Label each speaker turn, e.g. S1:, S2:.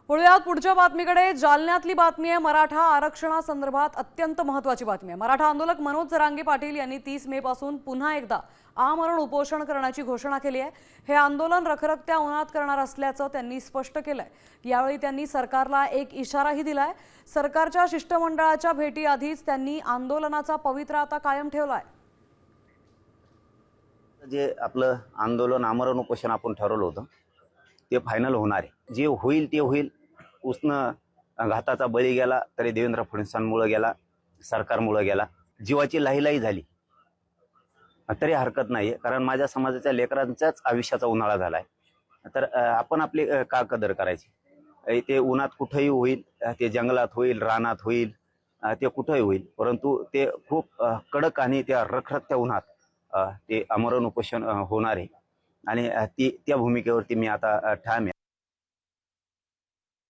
S1: वळूयात पुढच्या बातमीकडे। जालन्यातली बातमी आहे। मराठा आरक्षणासंदर्भात अत्यंत महत्त्वाची बातमी आहे। मराठा आंदोलक मनोज जरांगे पाटील यांनी 30 मे पासून पुन्हा एकदा आमरण उपोषण करण्याची घोषणा केली आहे। हे आंदोलन रखरखत्या उन्हात करणार असल्याचं त्यांनी स्पष्ट केलंय। यावेळी त्यांनी सरकारला एक इशाराही दिलाय। सरकारच्या शिष्टमंडळाच्या भेटीआधीच त्यांनी आंदोलनाचा पवित्रा आता कायम ठेवलाय।
S2: जे आपलं आंदोलन आमरण उपोषण आपण ठरवलं होतं ते फायनल होणार आहे। जे होईल ते होईल। उष्ण घाताचा बळी गेला तरी देवेंद्र फडणवीसांमुळे गेला, सरकारमुळे गेला। जीवाची लाहीलाही झाली तरी हरकत नाही, कारण माझ्या समाजाच्या लेकरांच्याच आयुष्याचा उन्हाळा झालाय। तर आपण आपली का कदर करायची? ते उन्हात कुठेही होईल, ते जंगलात होईल, रानात होईल, ते कुठेही होईल, परंतु ते खूप कडक आणि त्या रखरखत्या उन्हात ते आमरण उपोषण होणार आहे। आणि त्या भूमिकेवरती मी आता ठाम आहे।